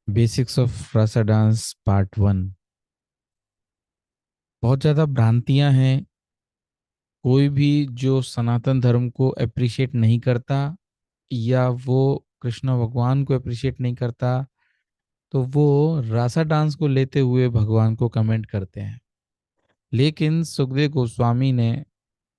Basics of Rasa dance part one. बहुत ज़्यादा भ्रांतियां हैं। कोई भी जो सनातन धर्म को अप्रिशिएट नहीं करता या वो कृष्ण भगवान को अप्रिशिएट नहीं करता, तो वो रासा डांस को लेते हुए भगवान को कमेंट करते हैं। लेकिन सुखदेव गोस्वामी ने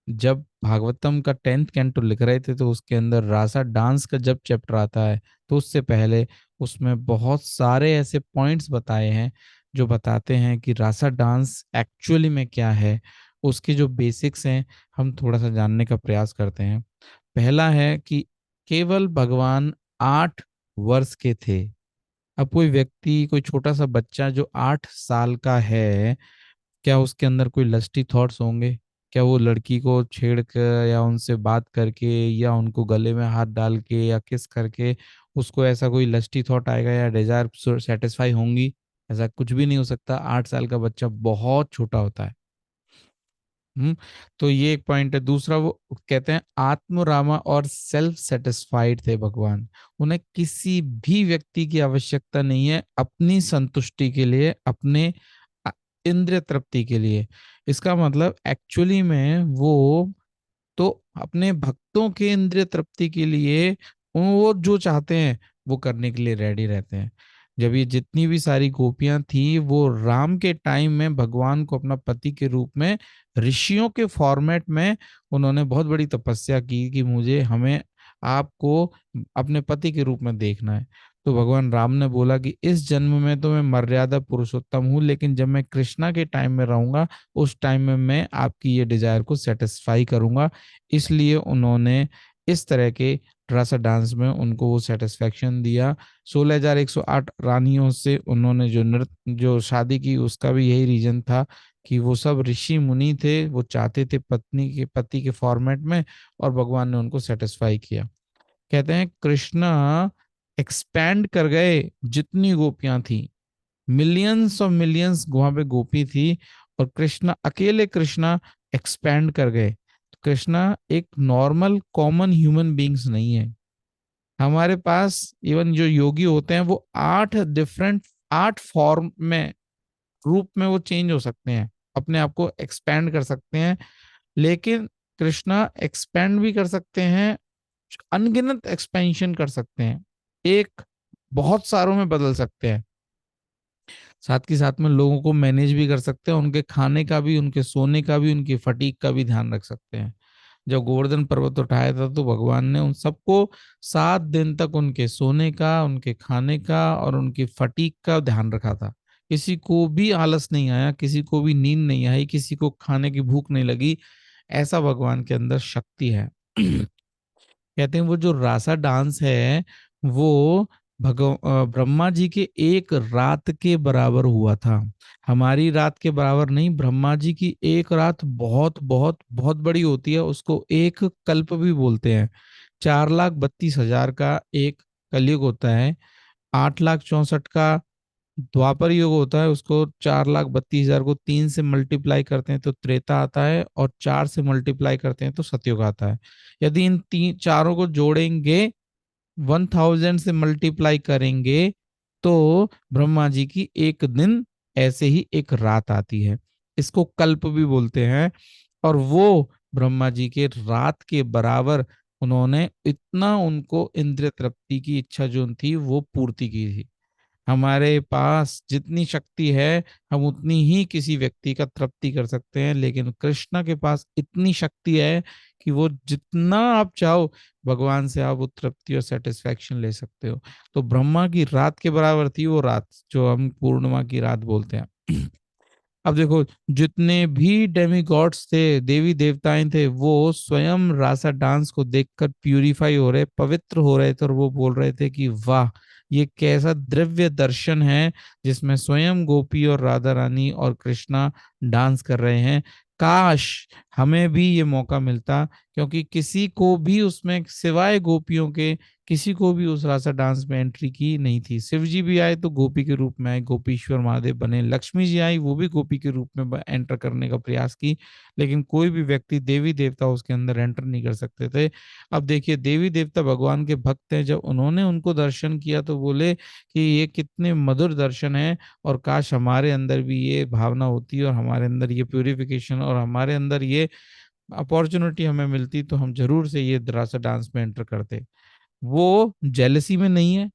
जब भागवतम का 10th कैंटो लिख रहे थे, तो उसके अंदर रासा डांस का जब चैप्टर आता है, तो उससे पहले उसमें बहुत सारे ऐसे पॉइंट्स बताए हैं जो बताते हैं कि रासा डांस एक्चुअली में क्या है। उसके जो बेसिक्स हैं, हम थोड़ा सा जानने का प्रयास करते हैं। पहला है कि केवल भगवान 8 वर्ष के थे। अब कोई व्यक्ति, कोई छोटा सा बच्चा जो 8 साल का है, क्या उसके अंदर कोई लस्टी थॉट्स होंगे? क्या वो लड़की को छेड़ कर या उनसे बात करके या उनको गले में हाथ डाल के या किस करके उसको ऐसा कोई लस्टी थॉट आएगा या डिजायर सेटिस्फाई होंगी? ऐसा कुछ भी नहीं हो सकता। 8 साल का बच्चा बहुत छोटा होता है। तो ये एक पॉइंट है। दूसरा, वो कहते हैं आत्मरामा और सेल्फ सेटिस्फाइड थे भगवान। उन्हें किसी भी व्यक्ति की आवश्यकता नहीं है अपनी संतुष्टि के लिए, अपने अ, इंद्रिय तृप्ति के लिए। इसका मतलब एक्चुअली में वो तो अपने भक्तों के इंद्रिय तृप्ति के लिए वो जो चाहते हैं वो करने के लिए रेडी रहते हैं। जब ये जितनी भी सारी गोपियां थी, वो राम के टाइम में भगवान को अपना पति के रूप में, ऋषियों के फॉर्मेट में उन्होंने बहुत बड़ी तपस्या की कि मुझे, हमें आपको अपने पति के रूप में देखना है। तो भगवान राम ने बोला कि इस जन्म में तो मैं मर्यादा पुरुषोत्तम हूँ, लेकिन जब मैं कृष्णा के टाइम में रहूंगा, उस टाइम में मैं आपकी ये डिजायर को सेटिस्फाई करूंगा। इसलिए उन्होंने इस तरह के रासा डांस में उनको वो सेटिस्फेक्शन दिया। 16,108 रानियों से उन्होंने जो नृत्य, जो शादी की, उसका भी यही रीजन था कि वो सब ऋषि मुनि थे, वो चाहते थे पत्नी के, पति के फॉर्मेट में, और भगवान ने उनको सेटिस्फाई किया। कहते हैं कृष्णा एक्सपैंड कर गए। जितनी गोपियां थी, मिलियंस और मिलियंस वहां पे गोपी थी, और कृष्णा, अकेले कृष्णा एक्सपैंड कर गए। तो कृष्णा एक नॉर्मल कॉमन ह्यूमन बींग्स नहीं है। हमारे पास इवन जो योगी होते हैं, वो 8 फॉर्म में, रूप में वो चेंज हो सकते हैं, अपने आप को एक्सपैंड कर सकते हैं। लेकिन कृष्णा एक्सपैंड भी कर सकते हैं, अनगिनत एक्सपेंशन कर सकते हैं, एक बहुत सारों में बदल सकते हैं। साथ के साथ में लोगों को मैनेज भी कर सकते हैं, उनके खाने का भी, उनके सोने का भी, उनकी फटीक का भी ध्यान रख सकते हैं। जब गोवर्धन पर्वत उठाया था, तो भगवान ने उन सबको 7 दिन तक उनके सोने का, उनके खाने का और उनकी फटीक का ध्यान रखा था। किसी को भी आलस नहीं आया, किसी को भी नींद नहीं आई, किसी को खाने की भूख नहीं लगी। ऐसा भगवान के अंदर शक्ति है। कहते हैं वो जो रासा डांस है, वो ब्रह्मा जी के एक रात के बराबर हुआ था। हमारी रात के बराबर नहीं, ब्रह्मा जी की एक रात बहुत बहुत बहुत बड़ी होती है, उसको एक कल्प भी बोलते हैं। 4,32,000 का एक कलयुग होता है। 8,64,000 का द्वापर युग होता है। उसको 4,32,000 को 3 से मल्टीप्लाई करते हैं तो त्रेता आता है, और 4 से मल्टीप्लाई करते हैं तो सतयुग आता है। यदि इन तीन चारों को जोड़ेंगे, 1,000 से मल्टीप्लाई करेंगे, तो ब्रह्मा जी की एक दिन ऐसे ही एक रात आती है। इसको कल्प भी बोलते हैं। और वो ब्रह्मा जी के रात के बराबर, उन्होंने इतना, उनको इंद्रिय तृप्ति की इच्छा जो थी वो पूर्ति की थी। हमारे पास जितनी शक्ति है, हम उतनी ही किसी व्यक्ति का तृप्ति कर सकते हैं, लेकिन कृष्णा के पास इतनी शक्ति है कि वो जितना आप चाहो, भगवान से आप वो तृप्ति और सेटिस्फैक्शन ले सकते हो। तो ब्रह्मा की रात के बराबर थी वो रात, जो हम पूर्णिमा की रात बोलते हैं। अब देखो, जितने भी डेमिगॉड्स थे, देवी देवताएं थे, वो स्वयं रासा डांस को देखकर प्यूरिफाई हो रहे, पवित्र हो रहे थे, और वो बोल रहे थे कि वाह, ये कैसा दिव्य दर्शन है, जिसमें स्वयं गोपी और राधा रानी और कृष्णा डांस कर रहे हैं। काश हमें भी ये मौका मिलता, क्योंकि किसी को भी उसमें सिवाय गोपियों के किसी को भी उस रासा डांस में एंट्री की नहीं थी। शिव जी भी आए तो गोपी के रूप में आए, गोपीश्वर महादेव बने। लक्ष्मी जी आई, वो भी गोपी के रूप में एंटर करने का प्रयास की, लेकिन कोई भी व्यक्ति, देवी देवता उसके अंदर एंटर नहीं कर सकते थे। अब देखिए, देवी देवता भगवान के भक्त हैं, जब उन्होंने उनको दर्शन किया तो बोले कि ये कितने मधुर दर्शन है, और काश हमारे अंदर भी ये भावना होती और हमारे अंदर ये प्यूरिफिकेशन और हमारे अंदर ये अपॉर्चुनिटी हमें मिलती, तो हम जरूर से ये रासा डांस में एंटर करते। वो जेलसी में नहीं है,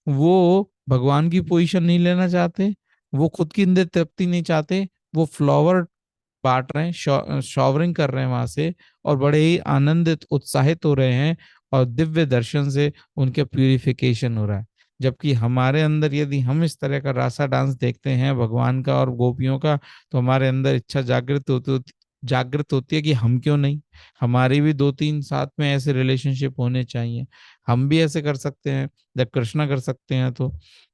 वो भगवान की पोजीशन नहीं लेना चाहते, वो खुद की अंदर तृप्ति नहीं चाहते, वो फ्लावर बांट रहे हैं, शॉवरिंग कर रहे हैं वहां से, और बड़े ही आनंदित उत्साहित हो रहे हैं, और दिव्य दर्शन से उनके प्यूरिफिकेशन हो रहा है। जबकि हमारे अंदर यदि हम इस तरह का रासा डांस देखते हैं भगवान का और गोपियों का, तो हमारे अंदर इच्छा जागृत होती है कि हम क्यों नहीं, हमारी भी दो तीन साथ में ऐसे रिलेशनशिप होने चाहिए, हम भी ऐसे कर सकते हैं जब कृष्णा कर सकते हैं तो।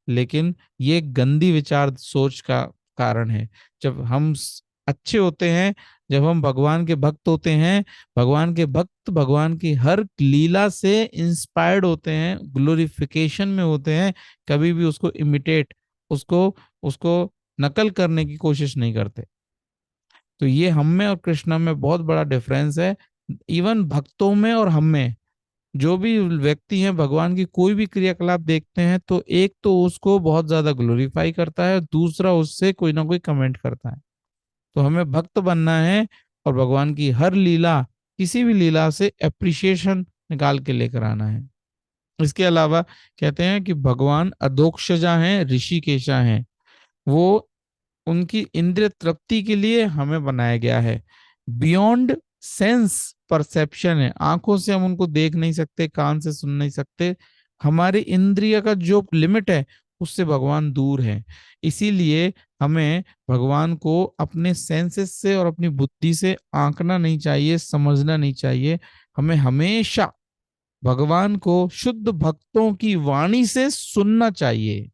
लेकिन ये गंदी विचार सोच का कारण है। जब हम अच्छे होते हैं, जब हम भगवान के भक्त होते हैं, भगवान के भक्त भगवान की हर लीला से इंस्पायर्ड होते हैं, ग्लोरिफिकेशन में होते हैं, कभी भी उसको इमिटेट, उसको उसको नकल करने की कोशिश नहीं करते। तो ये हम में और कृष्णा में बहुत बड़ा डिफरेंस है। इवन भक्तों में और हम में, जो भी व्यक्ति हैं भगवान की कोई भी क्रियाकलाप देखते हैं तो एक तो उसको बहुत ज्यादा ग्लोरीफाई करता है, दूसरा उससे कोई ना कोई कमेंट करता है। तो हमें भक्त बनना है और भगवान की हर लीला, किसी भी लीला से एप्रिशिएशन निकाल के लेकर आना है। इसके अलावा कहते हैं कि भगवान अधोक्षजा हैं, ऋषिकेशा हैं। वो उनकी इंद्रिय तृप्ति के लिए हमें बनाया गया है। बियॉन्ड सेंस परसेप्शन है, आंखों से हम उनको देख नहीं सकते, कान से सुन नहीं सकते, हमारी इंद्रिय का जो लिमिट है उससे भगवान दूर है। इसीलिए हमें भगवान को अपने सेंसेस से और अपनी बुद्धि से आंकना नहीं चाहिए, समझना नहीं चाहिए। हमें हमेशा भगवान को शुद्ध भक्तों की वाणी से सुनना चाहिए।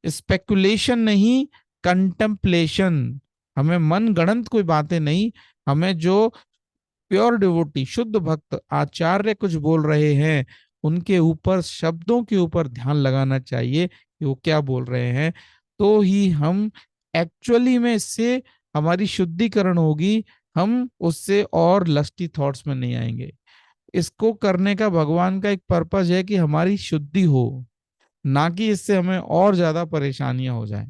स्पेकुलेशन नहीं, कंटेम्पलेशन। हमें मन गढ़ंत कोई बातें नहीं, हमें जो प्योर डिवोटी शुद्ध भक्त आचार्य कुछ बोल रहे हैं, उनके ऊपर, शब्दों के ऊपर ध्यान लगाना चाहिए कि वो क्या बोल रहे हैं। तो ही हम एक्चुअली में इससे हमारी शुद्धिकरण होगी, हम उससे और लस्टी थॉट्स में नहीं आएंगे। इसको करने का भगवान का एक पर्पज है कि हमारी शुद्धि हो, ना कि इससे हमें और ज्यादा परेशानियां हो जाएं।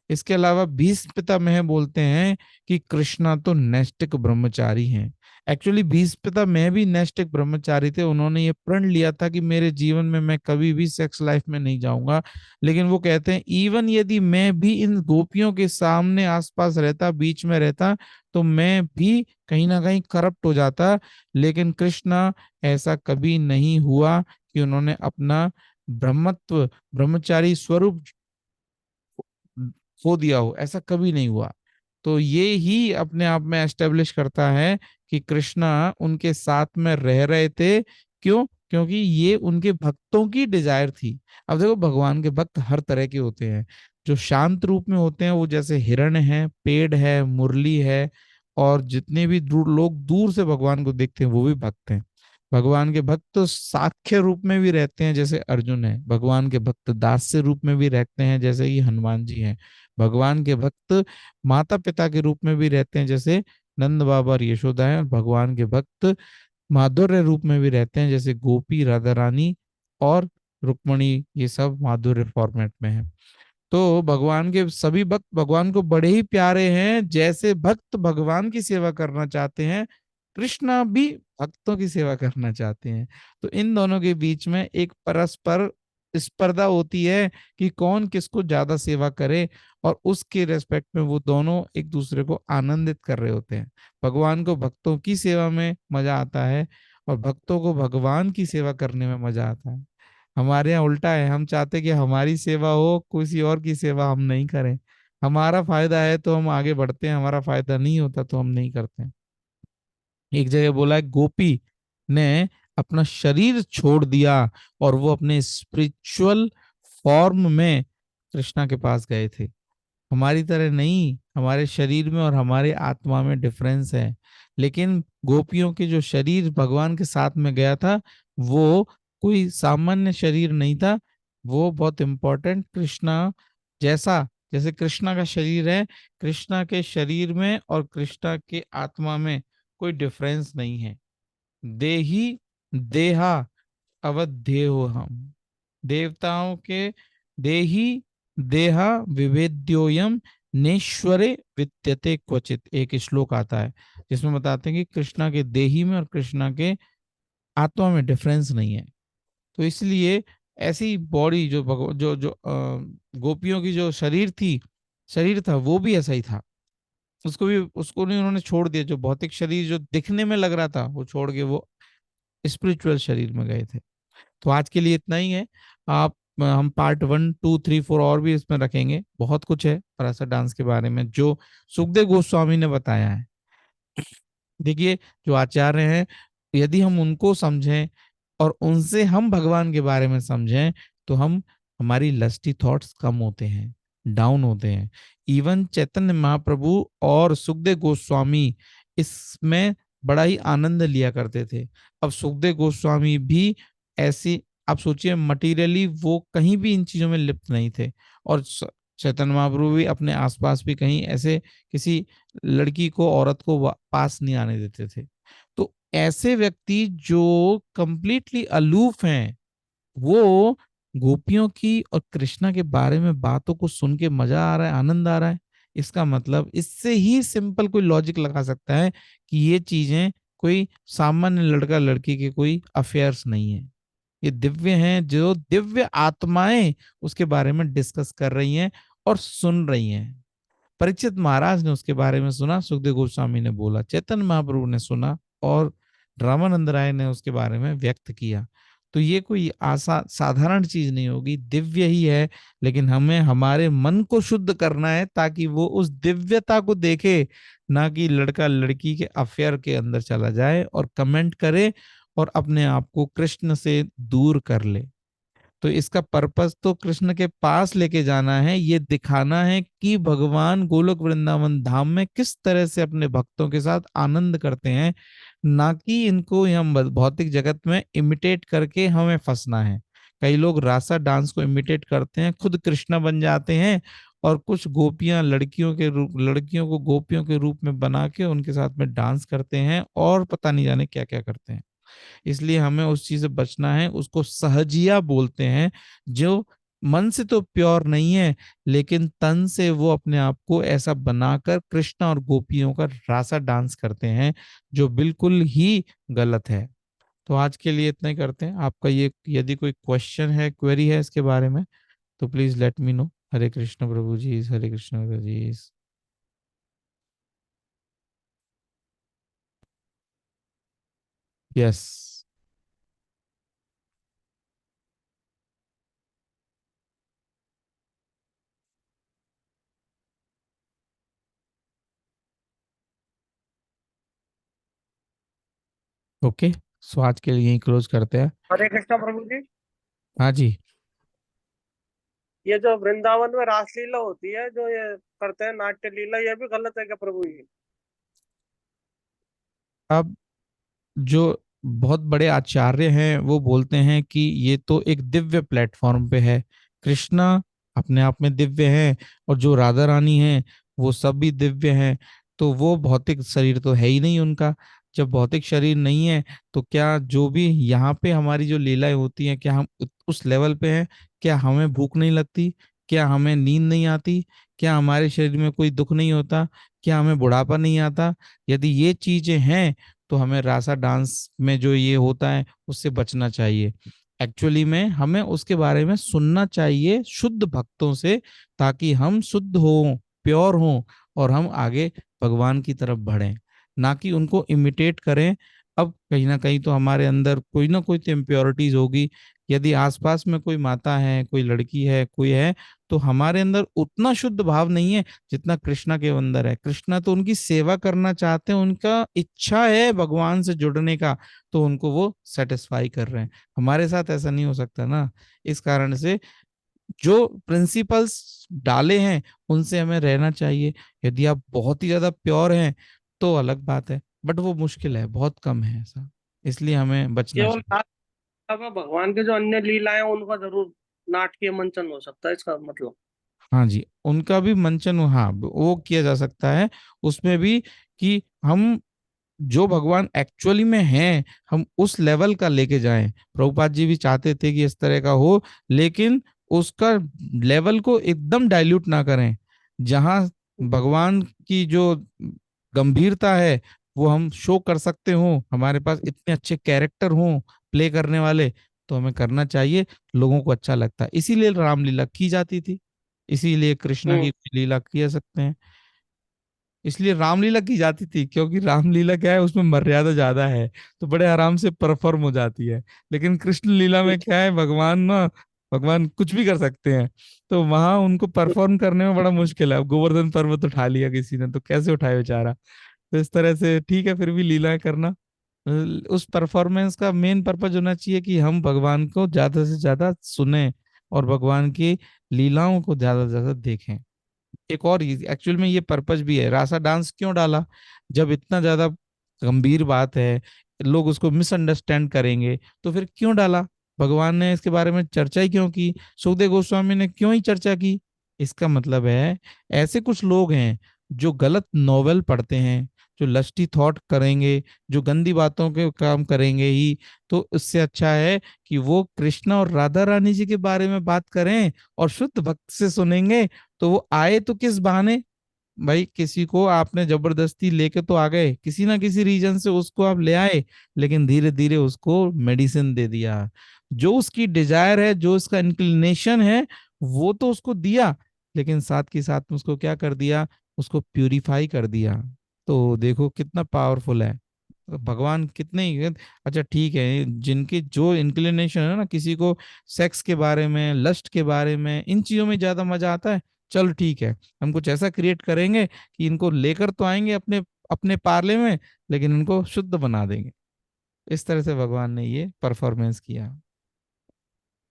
इसके अलावा भीष्म पितामह बोलते हैं कि कृष्णा तो नैष्टिक ब्रह्मचारी हैं। एक्चुअली भीष्म पितामह भी नैष्टिक ब्रह्मचारी थे, उन्होंने ये प्रण लिया था कि मेरे जीवन में मैं कभी भी सेक्स लाइफ में नहीं जाऊंगा। लेकिन वो कहते हैं इवन यदि मैं भी इन गोपियों के सामने आसपास रहता, बीच में रहता, तो मैं भी कहीं ना कहीं करप्ट हो जाता। लेकिन कृष्णा ऐसा कभी नहीं हुआ कि उन्होंने अपना ब्रह्मत्व, ब्रह्मचारी स्वरूप खो दिया हो, ऐसा कभी नहीं हुआ। तो ये ही अपने आप में एस्टेब्लिश करता है कि कृष्णा उनके साथ में रह रहे थे। क्यों? क्योंकि ये उनके भक्तों की डिजायर थी। अब देखो, भगवान के भक्त हर तरह के होते हैं। जो शांत रूप में होते हैं वो जैसे हिरण है, पेड़ है, मुरली है, और जितने भी लोग दूर से भगवान को देखते हैं वो भी भक्त हैं। भगवान के भक्त तो साख्य रूप में भी रहते हैं जैसे अर्जुन है, भगवान के भक्त दास्य रूप में भी रहते हैं जैसे कि हनुमान जी हैं, भगवान के भक्त माता पिता के रूप में भी रहते हैं जैसे नंद बाबा और यशोदा है, और भगवान के भक्त माधुर्य रूप में भी रहते हैं जैसे गोपी, राधा रानी और रुक्मणी, ये सब माधुर्य फॉर्मेट में है। तो भगवान के सभी भक्त भगवान को बड़े ही प्यारे हैं। जैसे भक्त भगवान की सेवा करना चाहते हैं, कृष्णा भी भक्तों की सेवा करना चाहते हैं। तो इन दोनों के बीच में एक परस्पर स्पर्धा होती है कि कौन किसको ज्यादा सेवा करे, और उसके रेस्पेक्ट में वो दोनों एक दूसरे को आनंदित कर रहे होते हैं। भगवान को भक्तों की सेवा में मजा आता है, और भक्तों को भगवान की सेवा करने में मजा आता है। हमारे यहाँ उल्टा है, हम चाहते हैं कि हमारी सेवा हो, किसी और की सेवा हम नहीं करें। हमारा फायदा है तो हम आगे बढ़ते हैं, हमारा फायदा नहीं होता तो हम नहीं करते हैं। एक जगह बोला है, गोपी ने अपना शरीर छोड़ दिया और वो अपने स्पिरिचुअल फॉर्म में कृष्णा के पास गए थे। हमारी तरह नहीं, हमारे शरीर में और हमारे आत्मा में डिफरेंस है। लेकिन गोपियों के जो शरीर भगवान के साथ में गया था, वो कोई सामान्य शरीर नहीं था, वो बहुत इंपॉर्टेंट कृष्णा जैसा, जैसे कृष्णा का शरीर है, कृष्णा के शरीर में और कृष्णा के आत्मा में कोई डिफरेंस नहीं है। देही देहा अवध्येयो हम, देवताओं के देही देहा विभेद्योयम नेश्वरे विद्यते क्वचित, एक श्लोक आता है जिसमें बताते हैं कि कृष्णा के देही में और कृष्णा के आत्मा में डिफरेंस नहीं है। तो इसलिए ऐसी बॉडी जो गोपियों की जो शरीर था वो भी ऐसा ही था। उसको नहीं उन्होंने छोड़ दिया, जो भौतिक शरीर जो दिखने में लग रहा था वो छोड़ के वो स्पिरिचुअल शरीर में गए थे। तो आज के लिए इतना ही है। आप हम पार्ट 1, 2, 3, 4 और भी इसमें रखेंगे, बहुत कुछ है पराशर डांस के बारे में जो सुखदेव गोस्वामी ने बताया है। देखिए, जो आचार्य हैं, यदि हम उनको समझें और उनसे हम भगवान के बारे में समझें, तो हम हमारी लस्टी थॉट्स कम होते हैं, डाउन होते हैं। इवन चैतन्य महाप्रभु और सुखदेव गोस्वामी इसमें बड़ा ही आनंद लिया करते थे। अब सुखदेव गोस्वामी भी ऐसी, आप सोचिए, मटेरियली वो कहीं भी इन चीजों में लिप्त नहीं थे, और चैतन्य महाप्रभु भी अपने आसपास भी कहीं ऐसे किसी लड़की को, औरत को पास नहीं आने देते थे। तो ऐसे व्यक्ति जो कंप्लीटली अलूफ हैं, वो गोपियों की और कृष्णा के बारे में बातों को सुन के मजा आ रहा है, आनंद आ रहा है। इसका मतलब इससे ही सिंपल कोई लॉजिक लगा सकता है कि ये चीजें कोई सामान्य लड़का लड़की के कोई अफेयर्स नहीं है, ये दिव्य हैं, जो दिव्य आत्माएं उसके बारे में डिस्कस कर रही हैं और सुन रही हैं। परीक्षित महाराज ने उसके बारे में सुना, सुखदेव गोस्वामी ने बोला, चैतन्य महाप्रभु ने सुना, और रामानंद राय ने उसके बारे में व्यक्त किया। तो ये कोई साधारण चीज नहीं होगी, दिव्य ही है। लेकिन हमें हमारे मन को शुद्ध करना है ताकि वो उस दिव्यता को देखे, ना कि लड़का लड़की के अफेयर के अंदर चला जाए और कमेंट करे और अपने आप को कृष्ण से दूर कर ले। तो इसका पर्पस तो कृष्ण के पास लेके जाना है, ये दिखाना है कि भगवान गोलोक वृंदावन धाम में किस तरह से अपने भक्तों के साथ आनंद करते हैं, ना कि इनको हम भौतिक जगत में इमिटेट करके हमें फंसना है। कई लोग रासा डांस को इमिटेट करते हैं, खुद कृष्ण बन जाते हैं, और कुछ गोपियां लड़कियों को गोपियों के रूप में बना के उनके साथ में डांस करते हैं, और पता नहीं जाने क्या क्या करते हैं। इसलिए हमें उस चीज से बचना है। उसको सहजिया बोलते हैं, जो मन से तो प्योर नहीं है, लेकिन तन से वो अपने आप को ऐसा बनाकर कृष्ण और गोपियों का रासा डांस करते हैं, जो बिल्कुल ही गलत है। तो आज के लिए इतना ही करते हैं। आपका ये यदि कोई क्वेश्चन है, क्वेरी है इसके बारे में, तो please let me know. Hare Krishna Prabhu ji, Hare Krishna Prabhu ji. Yes. Okay, so आज के लिए यही क्लोज करते हैं। हरे कृष्णा प्रभु जी। हाँ जी। ये जो वृंदावन में रासलीला होती है, जो ये करते हैं नाट्य लीला, ये भी गलत है क्या प्रभु जी? अब जो बहुत बड़े आचार्य हैं वो बोलते हैं कि ये तो एक दिव्य प्लेटफॉर्म पे है। कृष्णा अपने आप में दिव्य है, और जो राधा रानी है वो सब भी दिव्य हैं। तो वो भौतिक शरीर तो है ही नहीं उनका। जब भौतिक शरीर नहीं है, तो क्या जो भी यहाँ पे हमारी जो लीलाएं होती हैं, क्या हम उस लेवल पे हैं? क्या हमें भूख नहीं लगती? क्या हमें नींद नहीं आती? क्या हमारे शरीर में कोई दुख नहीं होता? क्या हमें बुढ़ापा नहीं आता? यदि ये चीजें हैं, तो हमें रासा डांस में जो ये होता है उससे बचना चाहिए। एक्चुअली में हमें उसके बारे में सुनना चाहिए शुद्ध भक्तों से, ताकि हम शुद्ध हों, प्योर हों, और हम आगे भगवान की तरफ बढ़ें, ना कि उनको इमिटेट करें। अब कहीं ना कहीं तो हमारे अंदर कोई ना कोई तो इम्प्योरिटीज होगी। यदि आसपास में कोई माता है, कोई लड़की है, कोई है, तो हमारे अंदर उतना शुद्ध भाव नहीं है जितना कृष्णा के अंदर है। कृष्णा तो उनकी सेवा करना चाहते हैं, उनका इच्छा है भगवान से जुड़ने का, तो उनको वो सेटिस्फाई कर रहे हैं। हमारे साथ ऐसा नहीं हो सकता ना। इस कारण से जो प्रिंसिपल्स डाले हैं उनसे हमें रहना चाहिए। यदि आप बहुत ही ज्यादा प्योर हैं तो अलग बात है, बट वो मुश्किल है, बहुत कम है ऐसा, इसलिए हमें बचना केवल चाहिए। अब भगवान के जो अन्य लीलाएं हैं, उनका जरूर नाटकीय मंचन हो सकता है, इसका मतलब। हाँ जी, उनका भी मंचन, हाँ वो किया जा सकता है उसमें भी, कि हम जो भगवान एक्चुअली में हैं हम उस लेवल का लेके जाएं। प्रभुपाद जी भी चाहते थे कि इस तरह का हो, लेकिन उसका लेवल को एकदम डाइल्यूट ना करें। जहां भगवान की जो गंभीरता है वो हम शो कर सकते हो, हमारे पास इतने अच्छे कैरेक्टर हों प्ले करने वाले, तो हमें करना चाहिए। लोगों को अच्छा लगता है, इसीलिए रामलीला की जाती थी, इसीलिए कृष्णा हम्म। की लीला किया सकते हैं। इसलिए रामलीला की जाती थी क्योंकि रामलीला क्या है, उसमें मर्यादा ज्यादा है, तो बड़े आराम से परफॉर्म हो जाती है। लेकिन कृष्ण लीला में क्या है, भगवान ना, भगवान कुछ भी कर सकते हैं, तो वहां उनको परफॉर्म करने में बड़ा मुश्किल है। अब गोवर्धन पर्वत उठा लिया किसी ने, तो कैसे उठाए बेचारा। तो इस तरह से ठीक है, फिर भी लीलाएं करना, उस परफॉर्मेंस का मेन पर्पज होना चाहिए कि हम भगवान को ज्यादा से ज्यादा सुने और भगवान की लीलाओं को ज्यादा से ज्यादा देखें। एक और एक्चुअल में ये पर्पज भी है, रासा डांस क्यों डाला, जब इतना ज्यादा गंभीर बात है, लोग उसको मिसअंडरस्टैंड करेंगे, तो फिर क्यों डाला, भगवान ने इसके बारे में चर्चा ही क्यों की, सुखदेव गोस्वामी ने क्यों ही चर्चा की। इसका मतलब है ऐसे कुछ लोग हैं जो गलत नॉवेल पढ़ते हैं, जो लस्टी थॉट करेंगे, जो गंदी बातों के काम करेंगे ही, तो इससे अच्छा है कि वो कृष्णा और राधा रानी जी के बारे में बात करें और शुद्ध भक्त से सुनेंगे। तो वो आए तो किस बहाने, भाई किसी को आपने जबरदस्ती लेके तो आ गए, किसी ना किसी रीजन से उसको आप ले आए, लेकिन धीरे धीरे उसको मेडिसिन दे दिया, जो उसकी डिजायर है, जो उसका इंक्लिनेशन है, वो तो उसको दिया, लेकिन साथ के साथ में उसको क्या कर दिया, उसको प्यूरिफाई कर दिया। तो देखो कितना पावरफुल है भगवान, कितने ही। अच्छा ठीक है, जिनके जो इंक्लिनेशन है ना, किसी को सेक्स के बारे में, लस्ट के बारे में, इन चीजों में ज्यादा मजा आता है, चलो ठीक है, हम कुछ ऐसा क्रिएट करेंगे कि इनको लेकर तो आएंगे अपने अपने पार्ले में, लेकिन इनको शुद्ध बना देंगे। इस तरह से भगवान ने ये परफॉर्मेंस किया।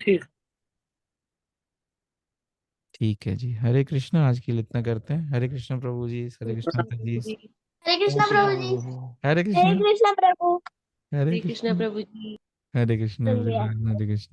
ठीक। ठीक है जी, हरे कृष्णा, आज के लिए इतना करते हैं। हरे कृष्णा प्रभु जी, हरे कृष्णा जी। हरे कृष्णा प्रभु जी। हरे हरे कृष्णा। कृष्णा प्रभु। हरे हरे कृष्णा कृष्णा। प्रभु जी। हरे कृष्णा, चल गया। हरे कृष्णा।